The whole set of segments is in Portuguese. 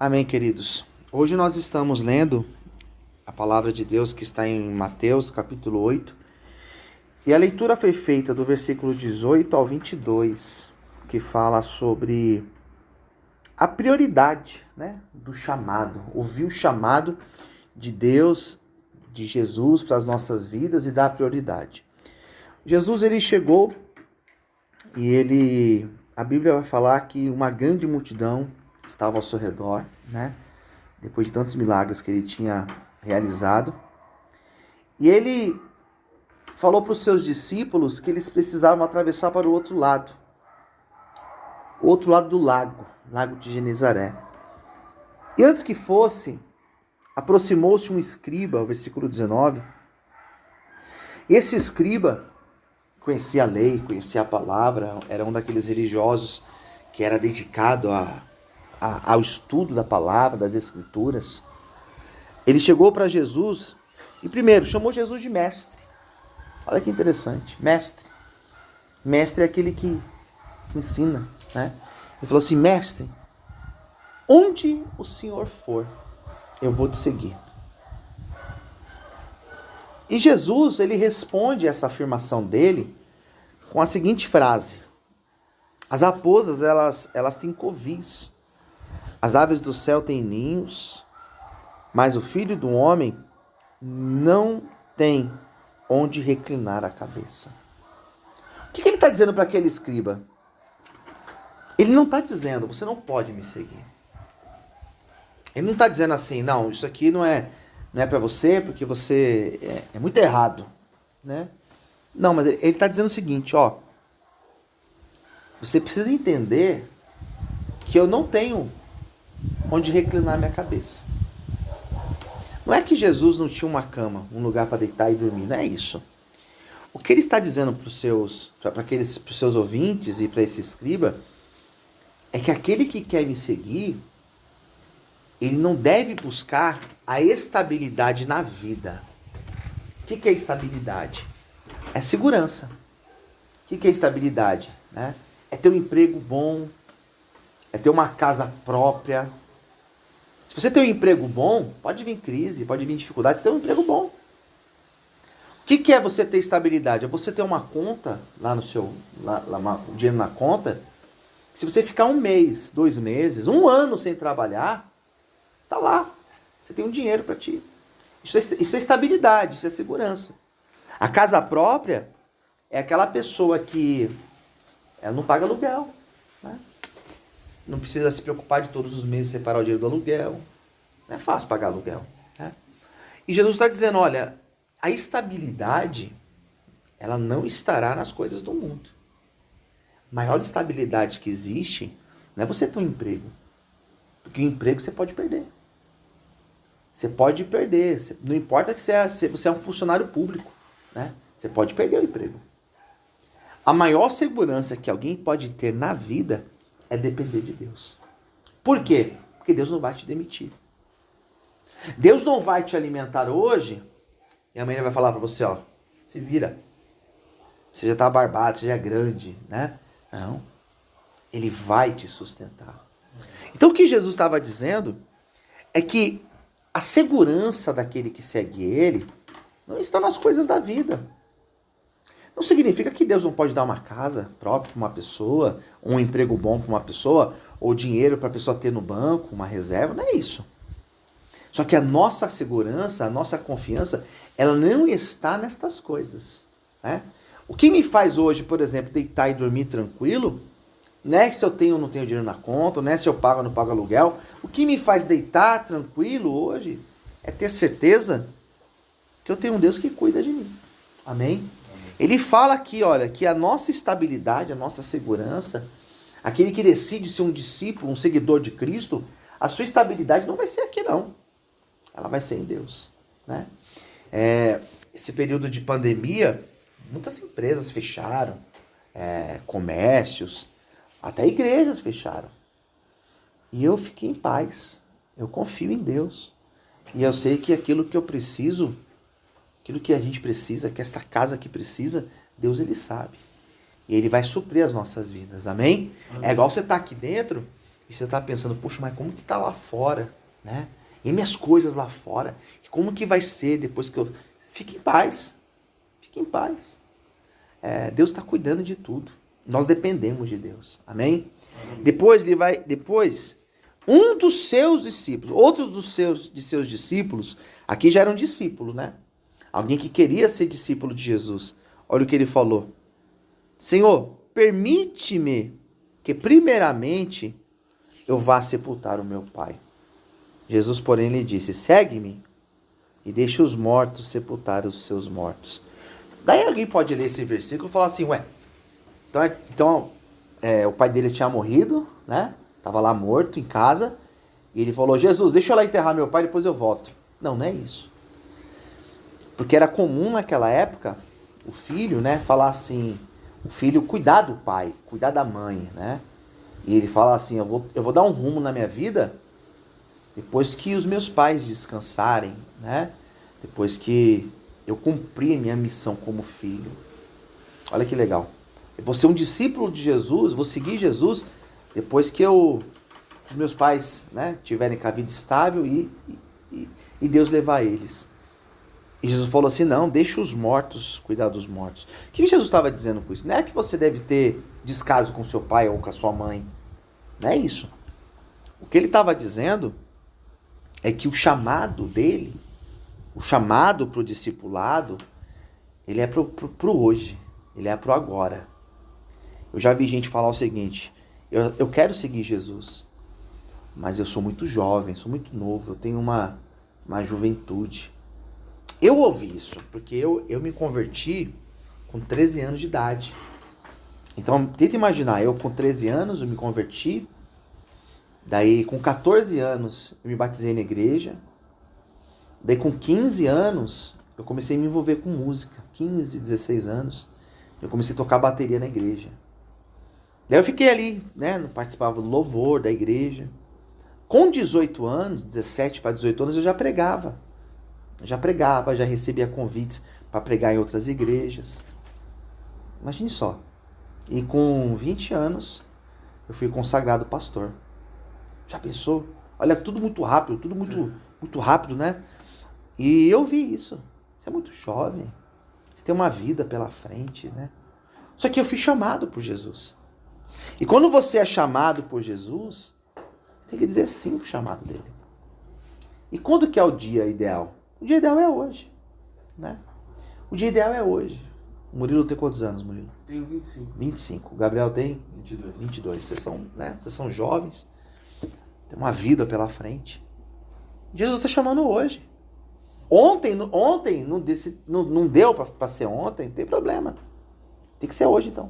Amém, queridos. Hoje nós estamos lendo a palavra de Deus que está em Mateus, capítulo 8. E a leitura foi feita do versículo 18 ao 22, que fala sobre a prioridade, do chamado. Ouvir o chamado de Deus, de Jesus para as nossas vidas e dar prioridade. Jesus, ele chegou e a Bíblia vai falar que uma grande multidão estava ao seu redor, depois de tantos milagres que ele tinha realizado. E ele falou para os seus discípulos que eles precisavam atravessar para o outro lado do lago de Genezaré. E antes que fosse, aproximou-se um escriba, o versículo 19. Esse escriba conhecia a lei, conhecia a palavra, era um daqueles religiosos que era dedicado ao estudo da palavra, das escrituras. Ele chegou para Jesus e primeiro chamou Jesus de mestre. Olha que interessante, mestre. Mestre é aquele que ensina, Ele falou assim: mestre, onde o Senhor for, eu vou te seguir. E Jesus, ele responde essa afirmação dele com a seguinte frase: as raposas, elas têm covis, as aves do céu têm ninhos, mas o Filho do Homem não tem onde reclinar a cabeça. O que ele está dizendo para aquele escriba? Ele não está dizendo: você não pode me seguir. Ele não está dizendo assim: não, isso aqui não é para você, porque você é muito errado, Não, mas ele está dizendo o seguinte: você precisa entender que eu não tenho onde reclinar minha cabeça. Não é que Jesus não tinha uma cama, um lugar para deitar e dormir, não é isso. O que ele está dizendo para os seus ouvintes e para esse escriba é que aquele que quer me seguir, ele não deve buscar a estabilidade na vida. O que é estabilidade? É segurança. O que é estabilidade? É ter um emprego bom, é ter uma casa própria. Se você tem um emprego bom, pode vir crise, pode vir dificuldade, você tem um emprego bom. O que é você ter estabilidade? É você ter uma conta lá no seu, o dinheiro na conta. Se você ficar 1 mês, 2 meses, 1 ano sem trabalhar, tá lá. Você tem um dinheiro para ti. Isso é estabilidade, isso é segurança. A casa própria é aquela pessoa que ela não paga aluguel, Não precisa se preocupar de todos os meses separar o dinheiro do aluguel. Não é fácil pagar aluguel. E Jesus está dizendo: olha, a estabilidade, ela não estará nas coisas do mundo. A maior estabilidade que existe não é você ter um emprego. Porque o emprego você pode perder. Você pode perder. Não importa que você é um funcionário público, Você pode perder o emprego. A maior segurança que alguém pode ter na vida é depender de Deus. Por quê? Porque Deus não vai te demitir. Deus não vai te alimentar hoje e amanhã ele vai falar para você: se vira. Você já está barbado, você já é grande, Não. Ele vai te sustentar. Então o que Jesus estava dizendo é que a segurança daquele que segue ele não está nas coisas da vida. Não significa que Deus não pode dar uma casa própria para uma pessoa, um emprego bom para uma pessoa, ou dinheiro para a pessoa ter no banco, uma reserva, não é isso. Só que a nossa segurança, a nossa confiança, ela não está nestas coisas. O que me faz hoje, por exemplo, deitar e dormir tranquilo, não é se eu tenho ou não tenho dinheiro na conta, não é se eu pago ou não pago aluguel. O que me faz deitar tranquilo hoje é ter certeza que eu tenho um Deus que cuida de mim. Amém? Ele fala aqui, olha, que a nossa estabilidade, a nossa segurança, aquele que decide ser um discípulo, um seguidor de Cristo, a sua estabilidade não vai ser aqui não. Ela vai ser em Deus. Esse período de pandemia, muitas empresas fecharam, comércios, até igrejas fecharam. E eu fiquei em paz. Eu confio em Deus. E eu sei que aquilo que eu preciso, aquilo que a gente precisa, que esta casa aqui precisa, Deus ele sabe. E ele vai suprir as nossas vidas, amém? É igual você estar aqui dentro E você está pensando, poxa, mas como que está lá fora, né? E minhas coisas lá fora? Como que vai ser depois que eu... Fique em paz. Fique em paz. Deus está cuidando de tudo. Nós dependemos de Deus. Amém? Depois um dos seus discípulos, outro de seus discípulos, aqui já era um discípulo, né? Alguém que queria ser discípulo de Jesus. Olha o que ele falou. Senhor, permite-me que primeiramente eu vá sepultar o meu pai. Jesus, porém, lhe disse, segue-me e deixe os mortos sepultar os seus mortos. Daí alguém pode ler esse versículo e falar assim, então o pai dele tinha morrido, né? Estava lá morto em casa, e ele falou, Jesus, deixa eu lá enterrar meu pai, depois eu volto. Não, não é isso. Porque era comum naquela época, o filho, né, falar assim, o filho cuidar do pai, cuidar da mãe, né? E ele fala assim, eu vou dar um rumo na minha vida depois que os meus pais descansarem, né? Depois que eu cumprir minha missão como filho. Olha que legal. Eu vou ser um discípulo de Jesus, vou seguir Jesus depois que os meus pais, né, tiverem com a vida estável e Deus levar eles. E Jesus falou assim, não, deixa os mortos cuidar dos mortos. O que Jesus estava dizendo com isso? Não é que você deve ter descaso com seu pai ou com a sua mãe. Não é isso. O que ele estava dizendo é que o chamado dele, o chamado para o discipulado, ele é pro hoje, ele é pro agora. Eu já vi gente falar o seguinte, eu quero seguir Jesus, mas eu sou muito jovem, sou muito novo, eu tenho uma juventude. Eu ouvi isso, porque eu me converti com 13 anos de idade. Então, tenta imaginar, eu com 13 anos eu me converti, daí com 14 anos eu me batizei na igreja, daí com 15 anos eu comecei a me envolver com música, 15, 16 anos, eu comecei a tocar bateria na igreja. Daí eu fiquei ali, né, participava do louvor da igreja. Com 18 anos, 17 para 18 anos, eu já pregava, já recebia convites para pregar em outras igrejas. Imagine só. E com 20 anos, eu fui consagrado pastor. Já pensou? Olha, tudo muito rápido, tudo muito rápido, né? E eu vi isso. Você é muito jovem. Você tem uma vida pela frente, né? Só que eu fui chamado por Jesus. E quando você é chamado por Jesus, você tem que dizer sim pro chamado dele. E quando que é o dia ideal? O dia ideal é hoje, né? O dia ideal é hoje. O Murilo tem quantos anos, Murilo? Tenho 25. 25. O Gabriel tem? 22. 22. Vocês são jovens. Tem uma vida pela frente. Jesus está chamando hoje. Ontem não deu para ser ontem, não tem problema. Tem que ser hoje, então.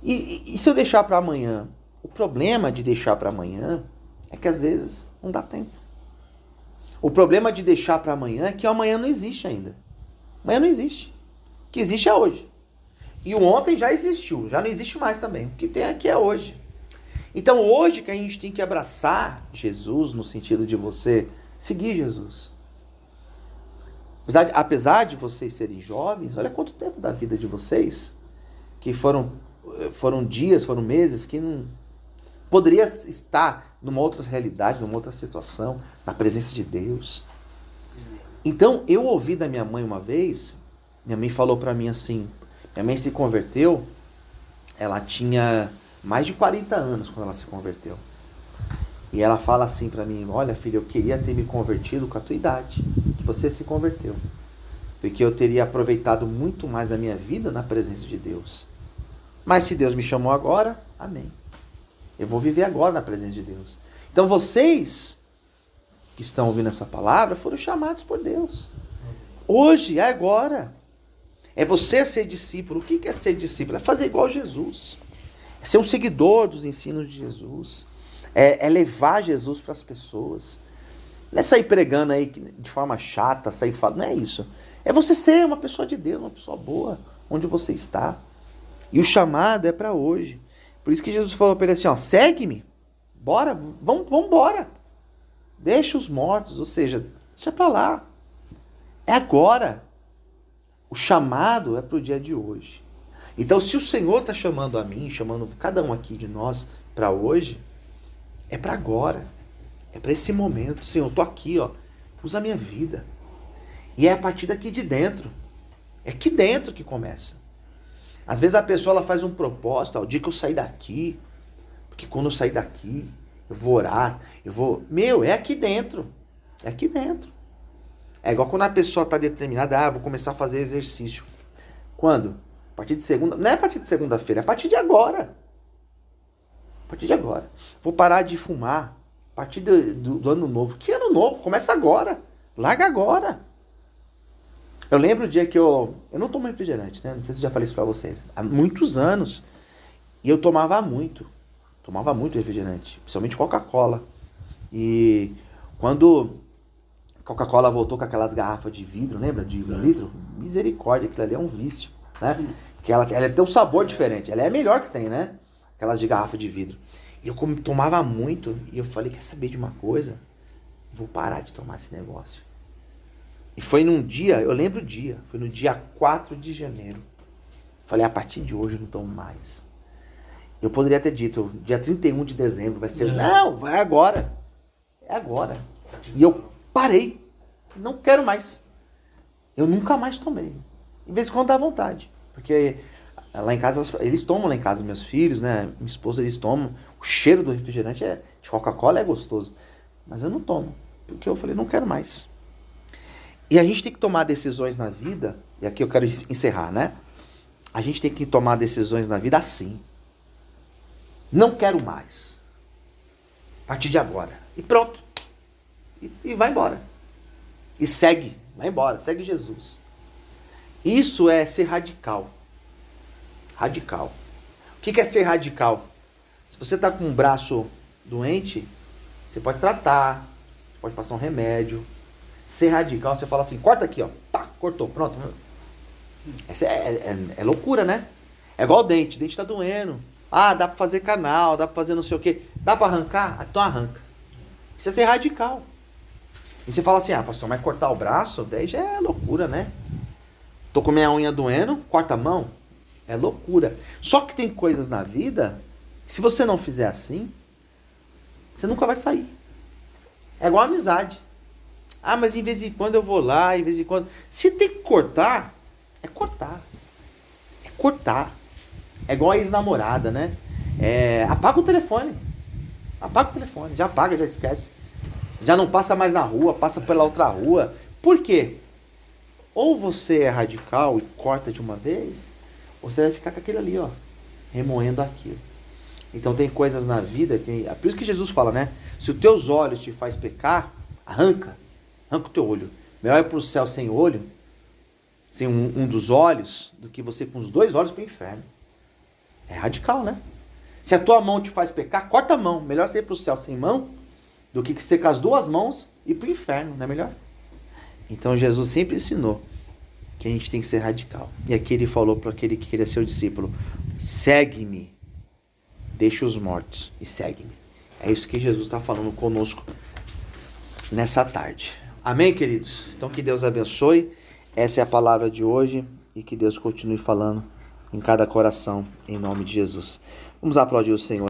E se eu deixar para amanhã? O problema de deixar para amanhã é que às vezes não dá tempo. O problema de deixar para amanhã é que o amanhã não existe ainda. Amanhã não existe. O que existe é hoje. E o ontem já existiu, já não existe mais também. O que tem aqui é hoje. Então hoje que a gente tem que abraçar Jesus no sentido de você seguir Jesus. Apesar de vocês serem jovens, olha quanto tempo da vida de vocês que foram dias, foram meses que não poderia estar numa outra realidade, numa outra situação, na presença de Deus. Então, eu ouvi da minha mãe uma vez, minha mãe falou para mim assim, minha mãe se converteu, ela tinha mais de 40 anos quando ela se converteu. E ela fala assim para mim, olha filha, eu queria ter me convertido com a tua idade, que você se converteu. Porque eu teria aproveitado muito mais a minha vida na presença de Deus. Mas se Deus me chamou agora, amém. Eu vou viver agora na presença de Deus. Então vocês que estão ouvindo essa palavra foram chamados por Deus. Hoje, é agora. É você ser discípulo. O que é ser discípulo? É fazer igual Jesus. É ser um seguidor dos ensinos de Jesus. É levar Jesus para as pessoas. Não é sair pregando aí de forma chata, sair falando. Não é isso. É você ser uma pessoa de Deus, uma pessoa boa, onde você está. E o chamado é para hoje. Por isso que Jesus falou para ele assim, ó, segue-me. Bora, vamos embora. Deixa os mortos, ou seja, deixa para lá. É agora. O chamado é para o dia de hoje. Então, se o Senhor está chamando a mim, chamando cada um aqui de nós para hoje, É para agora. É para esse momento. Senhor, eu tô aqui, ó. Usa a minha vida. E é a partir daqui de dentro. É aqui dentro que começa. Às vezes a pessoa ela faz um propósito, ó, o dia que eu sair daqui, porque quando eu sair daqui, eu vou orar, eu vou... Meu, é aqui dentro. É aqui dentro. É igual quando a pessoa está determinada, vou começar a fazer exercício. Quando? A partir de segunda... Não é a partir de segunda-feira, é a partir de agora. A partir de agora. Vou parar de fumar a partir do ano novo. Que ano novo? Começa agora. Larga agora. Eu lembro o dia que eu não tomo refrigerante, né? Não sei se eu já falei isso pra vocês. Há muitos anos. E eu tomava muito. Tomava muito refrigerante. Principalmente Coca-Cola. E quando Coca-Cola voltou com aquelas garrafas de vidro, lembra? De 1 litro. Misericórdia, aquilo ali é um vício, né? Porque ela tem um sabor diferente. Ela é a melhor que tem, né? Aquelas de garrafa de vidro. E eu tomava muito. E eu falei, quer saber de uma coisa? Vou parar de tomar esse negócio. E foi num dia, eu lembro o dia, foi no dia 4 de janeiro. Falei, a partir de hoje eu não tomo mais. Eu poderia ter dito, dia 31 de dezembro vai ser... Não, vai agora. É agora. E eu parei. Não quero mais. Eu nunca mais tomei. Em vez em quando dá vontade. Porque lá em casa, eles tomam lá em casa, meus filhos, né? Minha esposa, eles tomam. O cheiro do refrigerante de Coca-Cola é gostoso. Mas eu não tomo. Porque eu falei, não quero mais. E a gente tem que tomar decisões na vida, e aqui eu quero encerrar, né? A gente tem que tomar decisões na vida assim. Não quero mais. A partir de agora. E pronto. E vai embora. E segue. Vai embora. Segue Jesus. Isso é ser radical. Radical. O que é ser radical? Se você está com um braço doente, você pode tratar, pode passar um remédio. Ser radical, você fala assim, corta aqui, ó. Pá, cortou, pronto. Essa é loucura, né? É igual o dente tá doendo. Ah, dá pra fazer canal, dá pra fazer não sei o quê. Dá pra arrancar? Então arranca. Isso é ser radical. E você fala assim, pastor, mas cortar o braço, daí já é loucura, né? Tô com minha unha doendo, corta a mão. É loucura. Só que tem coisas na vida, se você não fizer assim, você nunca vai sair. É igual a amizade. Mas em vez em quando eu vou lá, em vez em quando... Se tem que cortar, é cortar. É cortar. É igual a ex-namorada, né? Apaga o telefone. Apaga o telefone. Já apaga, já esquece. Já não passa mais na rua, passa pela outra rua. Por quê? Ou você é radical e corta de uma vez, ou você vai ficar com aquele ali, ó, remoendo aquilo. Então tem coisas na vida que... Por isso que Jesus fala, né? Se os teus olhos te faz pecar, arranca o teu olho. Melhor ir para o céu sem olho, sem um dos olhos, do que você com os 2 olhos para o inferno. É radical, né? Se a tua mão te faz pecar, corta a mão. Melhor você ir para o céu sem mão, do que ser com as 2 mãos e ir para o inferno, não é melhor? Então Jesus sempre ensinou que a gente tem que ser radical. E aqui ele falou para aquele que queria ser o discípulo, segue-me, deixa os mortos e segue-me. É isso que Jesus está falando conosco nessa tarde. Amém, queridos? Então que Deus abençoe. Essa é a palavra de hoje e que Deus continue falando em cada coração, em nome de Jesus. Vamos aplaudir o Senhor.